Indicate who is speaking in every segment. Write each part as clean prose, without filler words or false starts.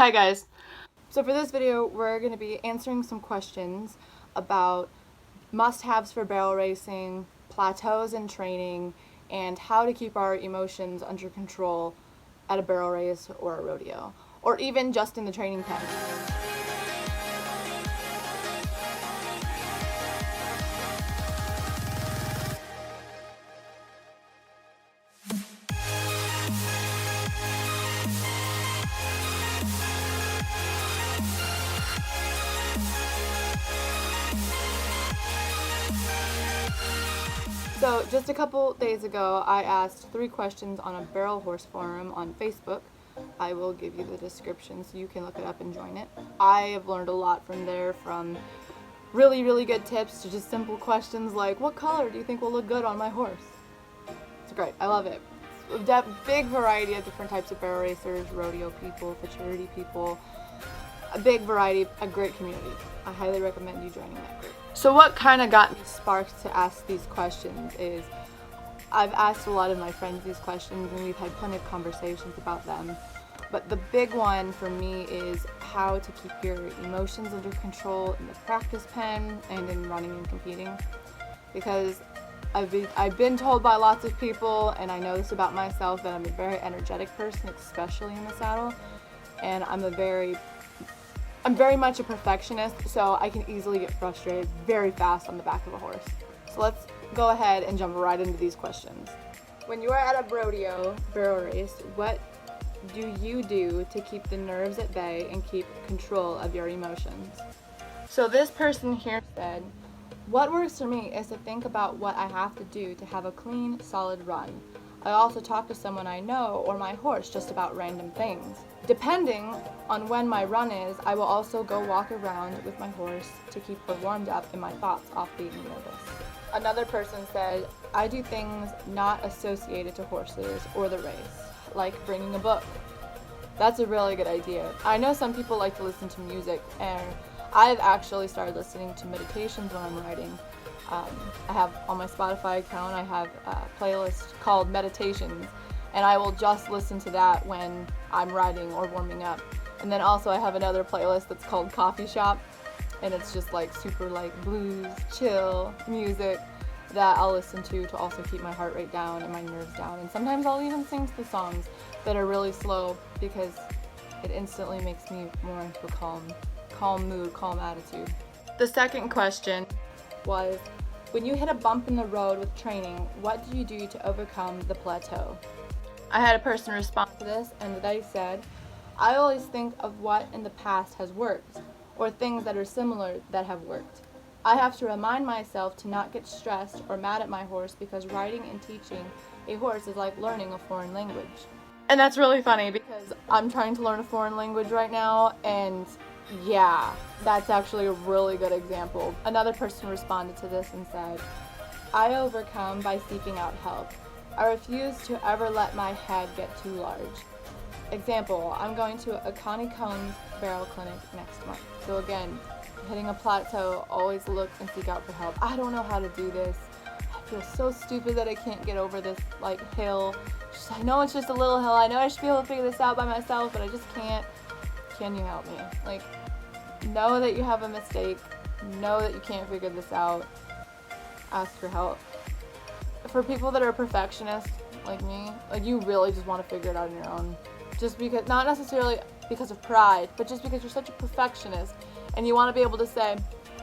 Speaker 1: Hi guys. So for this video, we're going to be answering some questions about must-haves for barrel racing, plateaus in training, and how to keep our emotions under control at a barrel race or a rodeo, or even just in the training pen. So just a couple days ago, I asked 3 questions on a barrel horse forum on Facebook. I will give you the description so you can look it up and join it. I have learned a lot from there, from really good tips to just simple questions like, what color do you think will look good on my horse? It's great. I love it. A big variety of different types of barrel racers, rodeo people, futurity people, a big variety, a great community. I highly recommend you joining that group. So what kind of got me sparked to ask these questions is I've asked a lot of my friends these questions and we've had plenty of conversations about them. But the big one for me is how to keep your emotions under control in the practice pen and in running and competing. Because I've been told by lots of people, and I know this about myself, that I'm a very energetic person, especially in the saddle. And I'm very much a perfectionist, so I can easily get frustrated very fast on the back of a horse. So let's go ahead and jump right into these questions. When you are at a rodeo barrel race, what do you do to keep the nerves at bay and keep control of your emotions? So this person here said, what works for me is to think about what I have to do to have a clean, solid run. I also talk to someone I know or my horse just about random things. Depending on when my run is, I will also go walk around with my horse to keep her warmed up and my thoughts off being nervous. Another person said, I do things not associated to horses or the race, like bringing a book. That's a really good idea. I know some people like to listen to music, and I've actually started listening to meditations when I'm riding. I have on my Spotify account, I have a playlist called Meditations, and I will just listen to that when I'm riding or warming up. And then also I have another playlist that's called Coffee Shop, and it's just like super like blues, chill music that I'll listen to also keep my heart rate down and my nerves down. And sometimes I'll even sing to the songs that are really slow because it instantly makes me more into a calm mood, calm attitude. The second question was, when you hit a bump in the road with training, what do you do to overcome the plateau? I had a person respond to this, and they said, I always think of what in the past has worked, or things that are similar that have worked. I have to remind myself to not get stressed or mad at my horse because riding and teaching a horse is like learning a foreign language. And that's really funny because I'm trying to learn a foreign language right now, and yeah, that's actually a really good example. Another person responded to this and said, I overcome by seeking out help. I refuse to ever let my head get too large. Example, I'm going to a Connie Combs barrel clinic next month. So again, hitting a plateau, always look and seek out for help. I don't know how to do this. I feel so stupid that I can't get over this hill. I know it's just a little hill. I know I should be able to figure this out by myself, but I just can't. Can you help me? Know that you have a mistake. Know that you can't figure this out. Ask for help. For people that are perfectionists like me, you really just want to figure it out on your own. Just because, not necessarily because of pride, but just because you're such a perfectionist and you want to be able to say,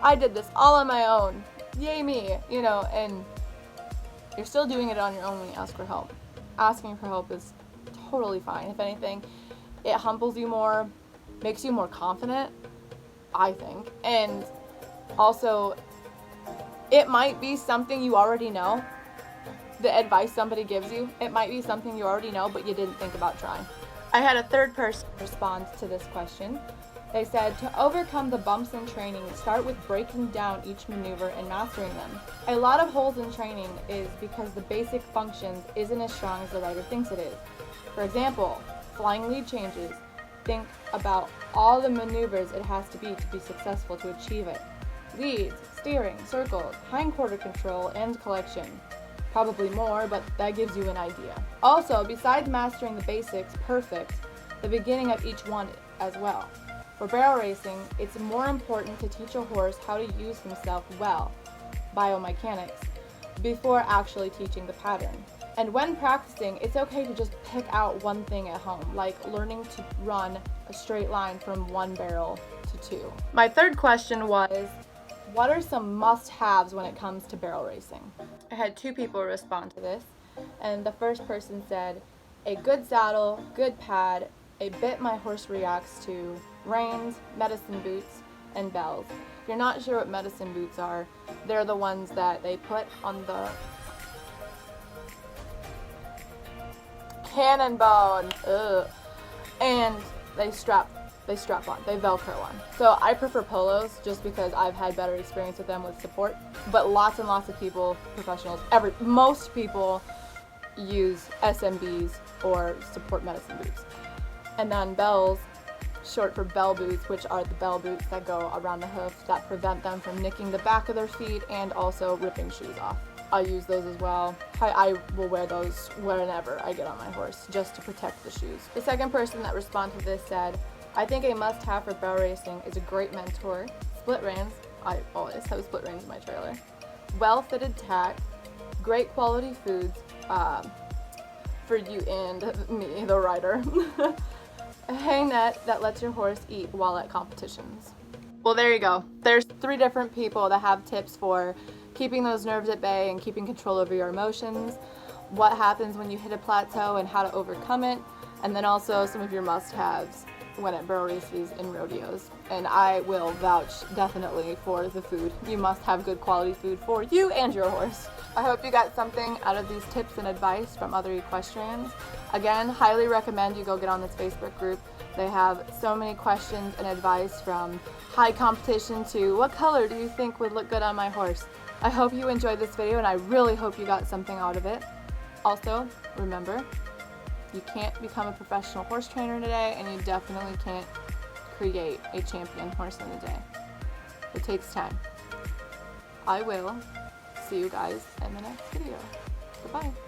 Speaker 1: I did this all on my own. Yay me, and you're still doing it on your own when you ask for help. Asking for help is totally fine. If anything, it humbles you more, makes you more confident, I think. And also, it might be something you already know. The advice somebody gives you, it might be something you already know, but you didn't think about trying. I had a third person respond to this question. They said, to overcome the bumps in training, start with breaking down each maneuver and mastering them. A lot of holes in training is because the basic functions isn't as strong as the rider thinks it is. For example, flying lead changes. Think about all the maneuvers it has to be successful to achieve it. Leads, steering, circles, hindquarter control, and collection. Probably more, but that gives you an idea. Also, besides mastering the basics perfect, the beginning of each one as well. For barrel racing, it's more important to teach a horse how to use himself well, biomechanics, before actually teaching the pattern. And when practicing, it's okay to just pick out one thing at home, like learning to run a straight line from one barrel to two. My third question was, what are some must-haves when it comes to barrel racing? I had 2 people respond to this, and the first person said, a good saddle, good pad, a bit my horse reacts to, reins, medicine boots, and bells. If you're not sure what medicine boots are, they're the ones that they put on the cannonbone, and they strap on, they Velcro on. So I prefer polos just because I've had better experience with them with support, but lots and lots of people, professionals, most people use SMBs or support medicine boots. And then bells, short for bell boots, which are the bell boots that go around the hoof that prevent them from nicking the back of their feet and also ripping shoes off. I use those as well. I will wear those whenever I get on my horse just to protect the shoes. The second person that responded to this said, I think a must-have for barrel racing is a great mentor, split reins, I always have split reins in my trailer, well-fitted tack, great quality foods for you and me, the rider, a hay net that lets your horse eat while at competitions. Well, there you go. There's 3 different people that have tips for keeping those nerves at bay and keeping control over your emotions, what happens when you hit a plateau and how to overcome it, and then also some of your must-haves when at barrel races and rodeos. And I will vouch definitely for the food. You must have good quality food for you and your horse. I hope you got something out of these tips and advice from other equestrians. Again, highly recommend you go get on this Facebook group. They have so many questions and advice from high competition to what color do you think would look good on my horse. I hope you enjoyed this video and I really hope you got something out of it. Also, remember, you can't become a professional horse trainer today, and you definitely can't create a champion horse in a day. It takes time. I will see you guys in the next video. Goodbye.